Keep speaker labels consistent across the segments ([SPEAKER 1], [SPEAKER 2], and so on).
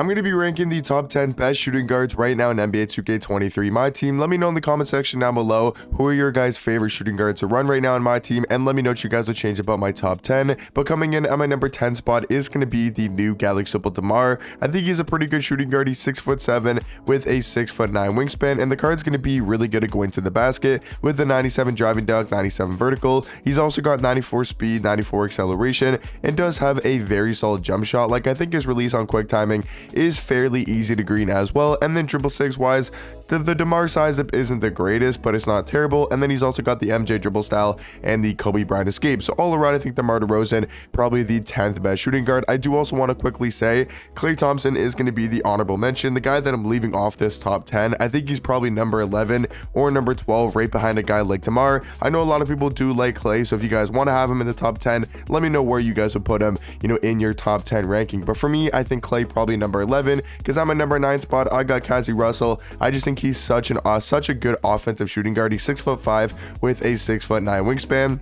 [SPEAKER 1] I'm going to be ranking the top 10 best shooting guards right now in NBA 2K23 My Team. Let me know in the comment section down below who are your guys' favorite shooting guards to run right now in my team, and let me know what you guys would change about my top 10. But coming in at my number 10 spot is going to be the new Galaxy Opal DeMar. I think he's a pretty good shooting guard. He's 6'7" with a 6'9" wingspan, and the card's going to be really good at going to the basket with the 97 driving dunk, 97 vertical. He's also got 94 speed, 94 acceleration, and does have a very solid jump shot. Like, I think his release on quick timing is fairly easy to green as well. And then dribble six wise, the DeMar size up isn't the greatest, but it's not terrible. And then he's also got the MJ dribble style and the Kobe Bryant escape. So all around, I think DeMar DeRozan probably the 10th best shooting guard. I do also want to quickly say Klay Thompson is going to be the honorable mention, the guy that I'm leaving off this top 10. I think he's probably number 11 or number 12, right behind a guy like DeMar. I know a lot of people do like Klay, so if you guys want to have him in the top 10, let me know where you guys would put him, in your top 10 ranking. But for me, I think Klay probably number 11, because I'm a number 9 spot. I got Kazi Russell. I just think he's such a good offensive shooting guard. He's 6'5" with a 6'9" wingspan.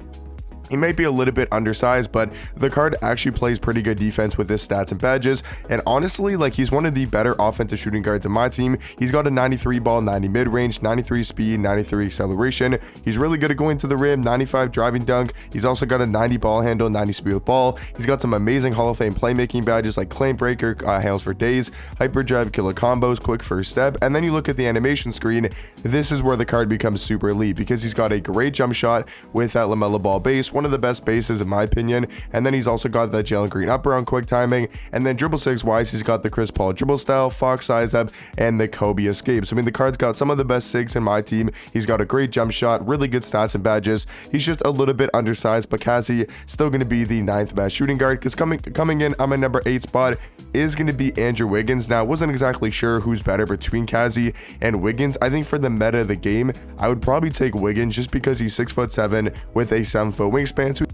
[SPEAKER 1] He might be a little bit undersized, but the card actually plays pretty good defense with his stats and badges. And honestly, like, he's one of the better offensive shooting guards in my team. He's got a 93 ball, 90 mid-range, 93 speed, 93 acceleration. He's really good at going to the rim, 95 driving dunk. He's also got a 90 ball handle, 90 speed with ball. He's got some amazing Hall of Fame playmaking badges like Claim Breaker, handles for days, hyperdrive, killer combos, quick first step. And then you look at the animation screen, this is where the card becomes super elite, because he's got a great jump shot with that LaMelo Ball base, one of the best bases in my opinion. And then he's also got that Jalen Green upper on quick timing. And then dribble six wise, he's got the Chris Paul dribble style, Fox size up, and the Kobe escape. So I mean, the card's got some of the best sigs in my team. He's got a great jump shot, really good stats and badges. He's just a little bit undersized, but Kazi still going to be the 9th best shooting guard, because coming in on my number 8 spot is going to be Andrew Wiggins. Now, I wasn't exactly sure who's better between Kazi and Wiggins. I think for the meta of the game, I would probably take Wiggins just because he's 6'7" with a 7-foot wingspan.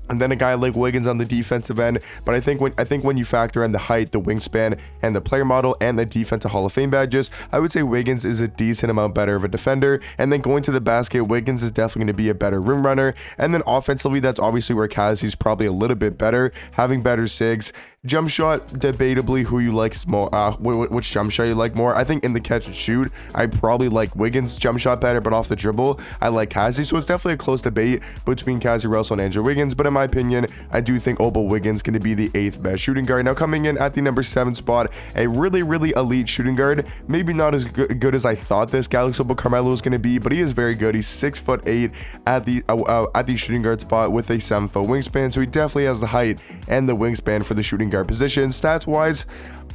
[SPEAKER 1] And then a guy like Wiggins on the defensive end. But I think when you factor in the height, the wingspan, and the player model, and the defensive Hall of Fame badges, I would say Wiggins is a decent amount better of a defender. And then going to the basket, Wiggins is definitely going to be a better rim runner. And then offensively, that's obviously where Kazi's probably a little bit better, having better sigs. Jump shot, debatably who you like more, which jump shot you like more. I think in the catch and shoot, I probably like Wiggins' jump shot better, but off the dribble, I like Kazi. So it's definitely a close debate between Kazi Russell and Andrew Wiggins. But in my opinion, I do think Opal Wiggins going to be the 8th best shooting guard. Now coming in at the number 7 spot, a really elite shooting guard. Maybe not as good as I thought this Galaxy Opal Carmelo was going to be, but he is very good. He's 6'8" at the shooting guard spot with a 7-foot wingspan. So he definitely has the height and the wingspan for the shooting guard position. Stats wise,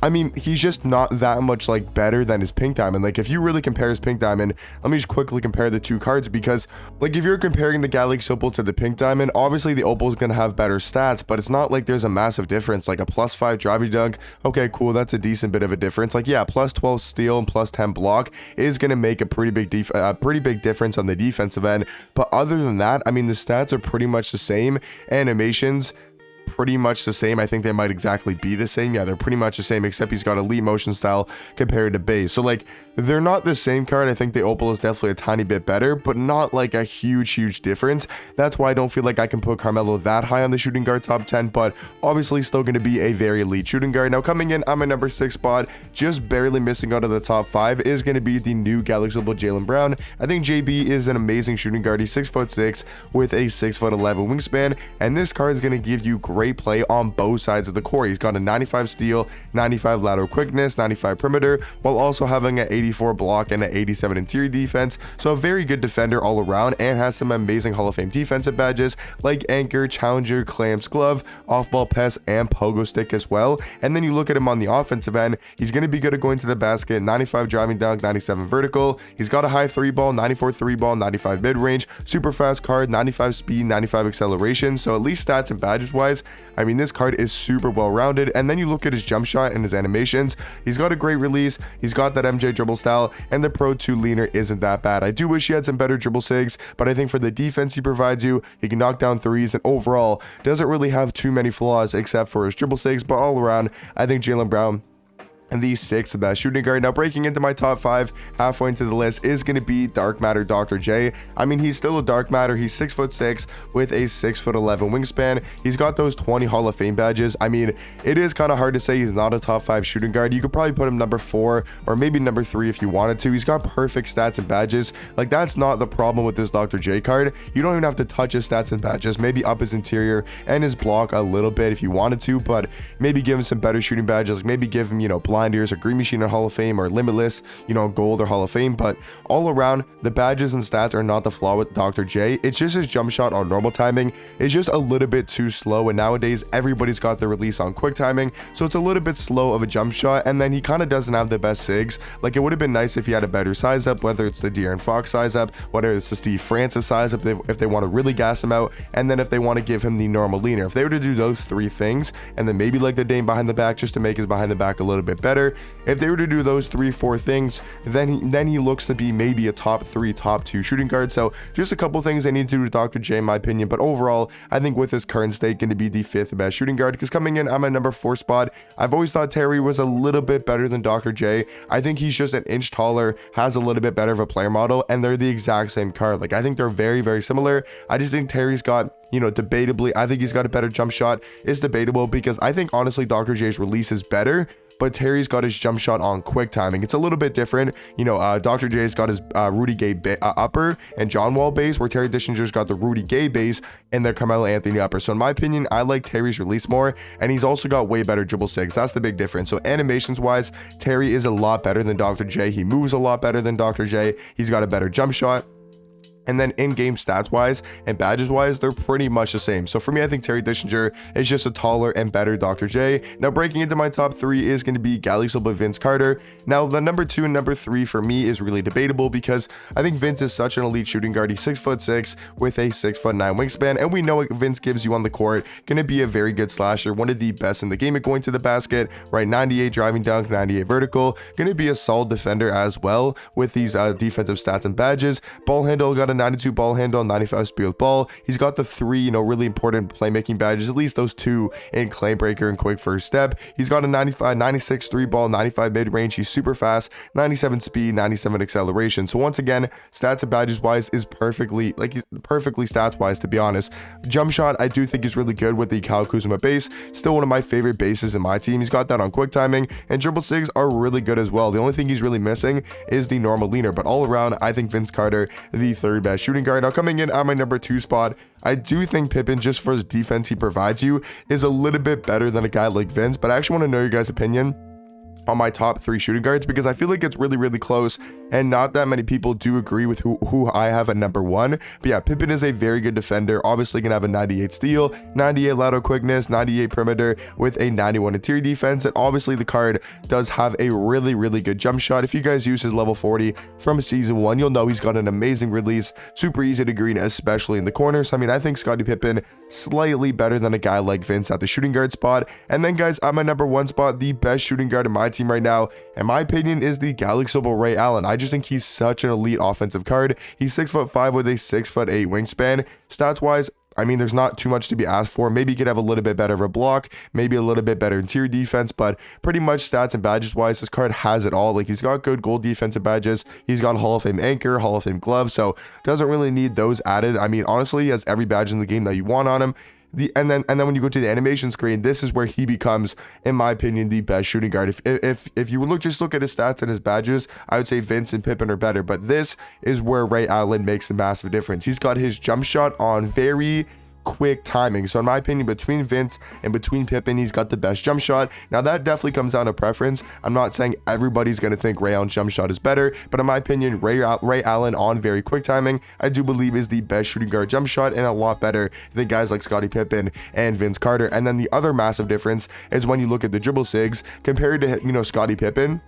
[SPEAKER 1] I mean, he's just not that much like better than his pink diamond. Like, if you really compare his pink diamond, let me just quickly compare the two cards, because like if you're comparing the Galaxy Opal to the pink diamond, obviously the Opal is going to have better stats, but it's not like there's a massive difference. Like a +5 driving dunk, okay, cool, that's a decent bit of a difference. Like, yeah, +12 steal and +10 block is going to make a pretty big difference on the defensive end. But other than that, I mean, the stats are pretty much the same. Animations, pretty much the same. I think they might exactly be the same. Yeah, they're pretty much the same, except he's got elite motion style compared to base. So like, they're not the same card. I think the Opal is definitely a tiny bit better, but not like a huge difference. That's why I don't feel like I can put Carmelo that high on the shooting guard top 10, but obviously still going to be a very elite shooting guard. Now coming in on my number 6 spot, just barely missing out of the top 5, is going to be the new Galaxy Opal Jalen Brown. I think JB is an amazing shooting guard. He's 6'6" with a 6'11" wingspan, and this card is going to give you great play on both sides of the court. He's got a 95 steal, 95 lateral quickness, 95 perimeter, while also having an 84 block and an 87 interior defense. So a very good defender all around, and has some amazing Hall of Fame defensive badges like anchor, challenger, clamps, glove, off-ball pass, and pogo stick as well. And then you look at him on the offensive end, he's going to be good at going to the basket, 95 driving dunk, 97 vertical. He's got a high 3-ball, 94 3-ball, 95 mid-range, super fast card, 95 speed, 95 acceleration. So at least stats and badges wise, I mean, this card is super well rounded. And then you look at his jump shot and his animations, he's got a great release, he's got that MJ dribble style, and the Pro 2 leaner isn't that bad. I do wish he had some better dribble sigs, but I think for the defense he provides you, he can knock down threes, and overall doesn't really have too many flaws except for his dribble sigs. But all around, I think Jalen Brown and the sixth best shooting guard. Now breaking into my top 5 halfway into the list is going to be Dark Matter Dr. J. I mean, he's still a Dark Matter. He's 6'6" with a 6'11" wingspan. He's got those 20 Hall of Fame badges. I mean, it is kind of hard to say he's not a top 5 shooting guard. You could probably put him number 4 or maybe number 3 if you wanted to. He's got perfect stats and badges. Like, that's not the problem with this Dr. J card. You don't even have to touch his stats and badges. Maybe up his interior and his block a little bit if you wanted to, but maybe give him some better shooting badges. Like, maybe give him, you know, blinders or green machine or Hall of Fame or limitless, you know, gold or Hall of Fame. But all around, the badges and stats are not the flaw with Dr. J. It's just his jump shot on normal timing is just a little bit too slow, and nowadays everybody's got the release on quick timing, so it's a little bit slow of a jump shot. And then he kind of doesn't have the best sigs. Like, it would have been nice if he had a better size up, whether it's the De'Aaron Fox size up, whether it's the Steve Francis size up, if they want to really gas him out, and then if they want to give him the normal leaner. If they were to do those 3 things, and then maybe like the Dame behind the back just to make his behind the back a little bit better, if they were to do those 3-4 things, then he looks to be maybe a top 3, top 2 shooting guard. So just a couple things they need to do with Dr. J in my opinion, but overall I think with his current state going to be the 5th best shooting guard. Because coming in on my number 4 spot, I've always thought Terry was a little bit better than Dr. J. I think he's just an inch taller, has a little bit better of a player model, and they're the exact same card. Like, I think they're very, very similar. I just think Terry's got, you know, debatably, I think he's got a better jump shot. It's debatable because I think honestly Dr. J's release is better, but Terry's got his jump shot on quick timing. It's a little bit different. You know, Dr. J's got his Rudy Gay upper and John Wall base, where Terry Dishinger's got the Rudy Gay base and the Carmelo Anthony upper. So in my opinion, I like Terry's release more, and he's also got way better dribble sigs. That's the big difference. So animations wise, Terry is a lot better than Dr. J. He moves a lot better than Dr. J. He's got a better jump shot. And then in-game stats wise and badges wise, they're pretty much the same. So for me, I think Terry Dishinger is just a taller and better Dr. J. Now breaking into my top 3 is going to be Galaxy by Vince Carter. Now the number 2 and number 3 for me is really debatable because I think Vince is such an elite shooting guard. He's 6'6" with a 6'9" wingspan, and we know what Vince gives you on the court. Going to be a very good slasher, one of the best in the game at going to the basket, right? 98 driving dunk, 98 vertical. Going to be a solid defender as well with these defensive stats and badges. Ball handle, got a 92 ball handle, 95 speed with ball. He's got the 3, you know, really important playmaking badges, at least those 2 in claim breaker and quick first step. He's got a 96 3 ball, 95 mid range. He's super fast, 97 speed, 97 acceleration. So once again, stats and badges wise is perfectly, like, he's perfectly stats wise, to be honest. Jump shot, I do think he's really good with the Kyle Kuzma base. Still one of my favorite bases in my team. He's got that on quick timing, and dribble sigs are really good as well. The only thing he's really missing is the normal leaner, but all around, I think Vince Carter, the 3rd best shooting guard. Now coming in on my number 2 spot, I do think Pippen, just for his defense he provides you, is a little bit better than a guy like Vince, but I actually want to know your guys' opinion on my top 3 shooting guards because I feel like it's really, really close, and not that many people do agree with who I have at number 1. But yeah, Pippen is a very good defender, obviously gonna have a 98 steal, 98 lateral quickness, 98 perimeter with a 91 interior defense, and obviously the card does have a really, really good jump shot. If you guys use his level 40 from season 1, you'll know he's got an amazing release, super easy to green, especially in the corners. I mean, I think Scotty Pippen slightly better than a guy like Vince at the shooting guard spot. And then guys, at my number 1 spot, the best shooting guard in my team right now, in my opinion, is the Galaxy Ray Allen. I just think he's such an elite offensive card. He's 6'5" with a 6'8" wingspan. Stats wise, I mean, there's not too much to be asked for. Maybe he could have a little bit better of a block, maybe a little bit better interior defense, but pretty much stats and badges wise, this card has it all. Like, he's got good gold defensive badges, he's got a Hall of Fame anchor, Hall of Fame glove, so doesn't really need those added. I mean, honestly, he has every badge in the game that you want on him. And then when you go to the animation screen, this is where he becomes, in my opinion, the best shooting guard. If you just look at his stats and his badges, I would say Vince and Pippen are better, but this is where Ray Allen makes a massive difference. He's got his jump shot on very quick timing. So in my opinion, between Vince and between Pippen, he's got the best jump shot. Now that definitely comes down to preference. I'm not saying everybody's going to think Ray Allen's jump shot is better, but in my opinion, Ray Allen on very quick timing, I do believe is the best shooting guard jump shot, and a lot better than guys like Scottie Pippen and Vince Carter. And then the other massive difference is when you look at the dribble sigs compared to, you know, Scottie Pippen.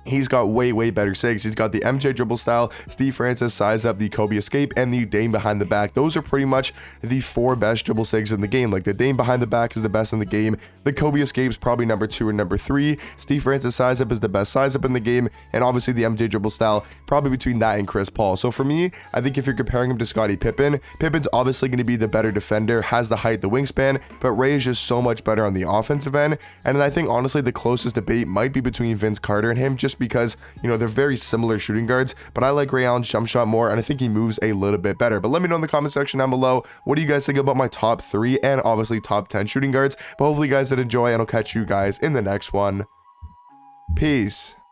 [SPEAKER 1] He's got way better sigs. He's got the MJ dribble style, Steve Francis size up, the Kobe escape, and the Dame behind the back. Those are pretty much the 4 best dribble sigs in the game. Like the Dame behind the back is the best in the game. The Kobe escape's probably number 2 or number 3. Steve Francis size up is the best size up in the game. And obviously the MJ dribble style, probably between that and Chris Paul. So for me, I think if you're comparing him to Scottie Pippen, Pippen's obviously going to be the better defender, has the height, the wingspan, but Ray is just so much better on the offensive end. And I think honestly the closest debate might be between Vince Carter and him, just because, you know, they're very similar shooting guards, but I like Ray Allen's jump shot more, and I think he moves a little bit better. But let me know in the comment section down below, what do you guys think about my top 3 and obviously top 10 shooting guards? But hopefully you guys did enjoy, and I'll catch you guys in the next one. Peace.